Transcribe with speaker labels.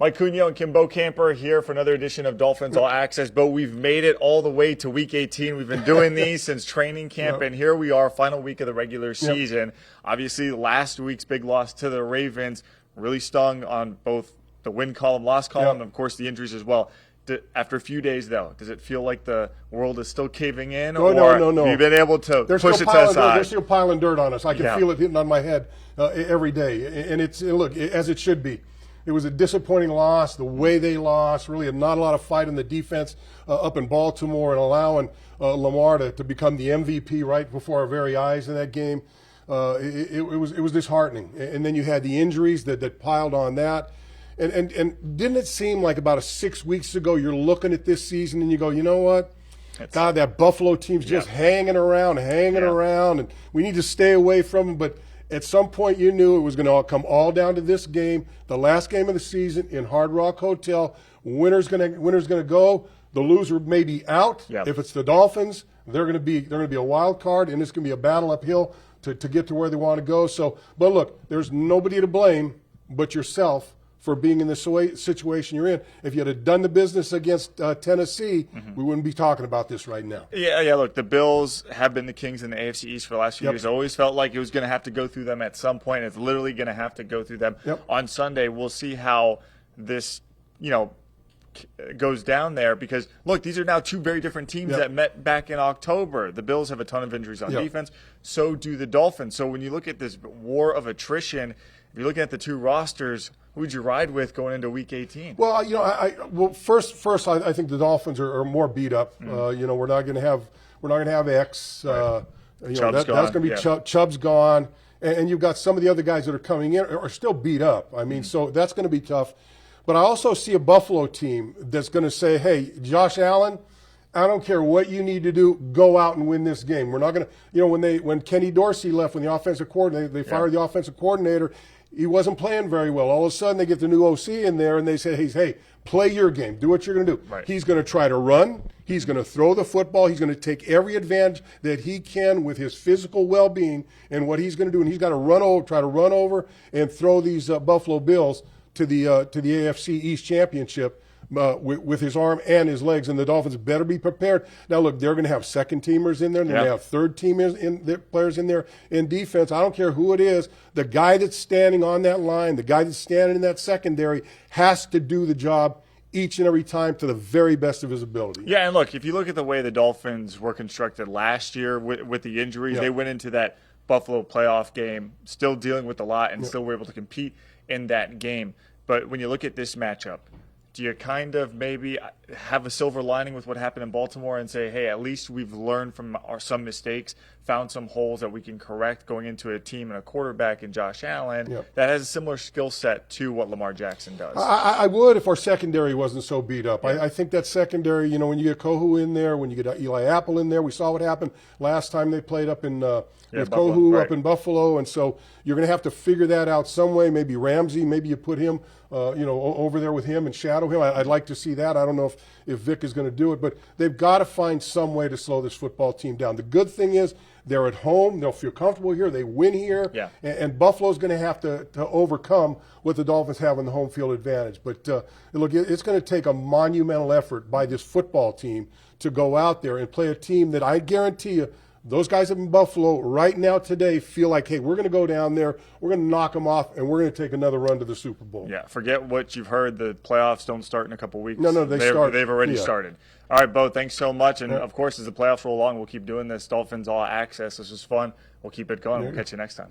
Speaker 1: Mike Cunio and Kim Camper here for another edition of Dolphins All Access. But we've made it all the way to Week 18. We've been doing these since training camp, and here we are, final week of the regular season. Obviously, last week's big loss to the Ravens really stung on both the win column, loss column, and, of course, the injuries as well. After a few days, though, does it feel like the world is still caving in?
Speaker 2: No.
Speaker 1: Have you been able to push it to the side?
Speaker 2: They're still piling dirt on us. I can feel it hitting on my head every day. And look, as it should be. It was a disappointing loss, the way they lost, really not a lot of fight in the defense up in Baltimore, and allowing Lamar to become the MVP right before our very eyes in that game. It was disheartening. And then you had the injuries that piled on that. And didn't it seem like about 6 weeks ago you're looking at this season and you go, you know what? God, that Buffalo team's just hanging around, and we need to stay away from them. But at some point you knew it was going to come all down to this game, the last game of the season in Hard Rock Hotel. Winner's going to go. The loser may be out. If it's the Dolphins, they're going to be a wild card, and it's going to be a battle uphill to get to where they want to go. So, but look, there's nobody to blame but yourself for being in the situation you're in. If you had done the business against Tennessee, we wouldn't be talking about this right now.
Speaker 1: Yeah, look, the Bills have been the kings in the AFC East for the last few years. I always felt like it was going to have to go through them at some point. It's literally going to have to go through them. On Sunday, we'll see how this, goes down there, because, look, these are now two very different teams that met back in October. The Bills have a ton of injuries on defense. So do the Dolphins. So when you look at this war of attrition, if you're looking at the two rosters, who would you ride with going into Week 18?
Speaker 2: Well, first, I think the Dolphins are more beat up. We're not going to have X. That's going to be Chubb's gone, and you've got some of the other guys that are coming in are still beat up. I mean, so that's going to be tough. But I also see a Buffalo team that's going to say, "Hey, Josh Allen, I don't care what you need to do, go out and win this game. We're not going to, when Kenny Dorsey left, when the offensive coordinator, they fired the offensive coordinator, he wasn't playing very well. All of a sudden, they get the new OC in there, and they say, hey, play your game. Do what you're going to do. He's going to try to run. He's going to throw the football. He's going to take every advantage that he can with his physical well-being and what he's going to do. And he's got to try to run over and throw these Buffalo Bills to the AFC East Championship with his arm and his legs, and the Dolphins better be prepared. Now, look, they're going to have second-teamers in there, and they're going to have third-team players in there in defense. I don't care who it is. The guy that's standing on that line, the guy that's standing in that secondary has to do the job each and every time to the very best of his ability.
Speaker 1: Yeah, and look, if you look at the way the Dolphins were constructed last year with the injuries, they went into that Buffalo playoff game still dealing with a lot and still were able to compete in that game. But when you look at this matchup, do you kind of maybe have a silver lining with what happened in Baltimore and say, hey, at least we've learned from some mistakes, found some holes that we can correct going into a team and a quarterback in Josh Allen that has a similar skill set to what Lamar Jackson does?
Speaker 2: I would if our secondary wasn't so beat up. I think that secondary, when you get Kohu in there, when you get Eli Apple in there, we saw what happened last time they played up in with Buffalo, Kohu up in Buffalo, and so you're going to have to figure that out some way. Maybe Ramsey, maybe you put him over there with him and shadow him. I'd like to see that. I don't know if Vic is going to do it, but they've got to find some way to slow this football team down. The good thing is they're at home. They'll feel comfortable here. They win here. And Buffalo's going to have to overcome what the Dolphins have in the home field advantage. But, look, it's going to take a monumental effort by this football team to go out there and play a team that I guarantee you, those guys up in Buffalo right now today feel like, hey, we're going to go down there, we're going to knock them off, and we're going to take another run to the Super Bowl.
Speaker 1: Yeah, forget what you've heard. The playoffs don't start in a couple weeks.
Speaker 2: No, they've
Speaker 1: already started. All right, Bo, thanks so much. And, of course, as the playoffs roll along, we'll keep doing this. Dolphins All Access. This was fun. We'll keep it going. We'll catch you next time.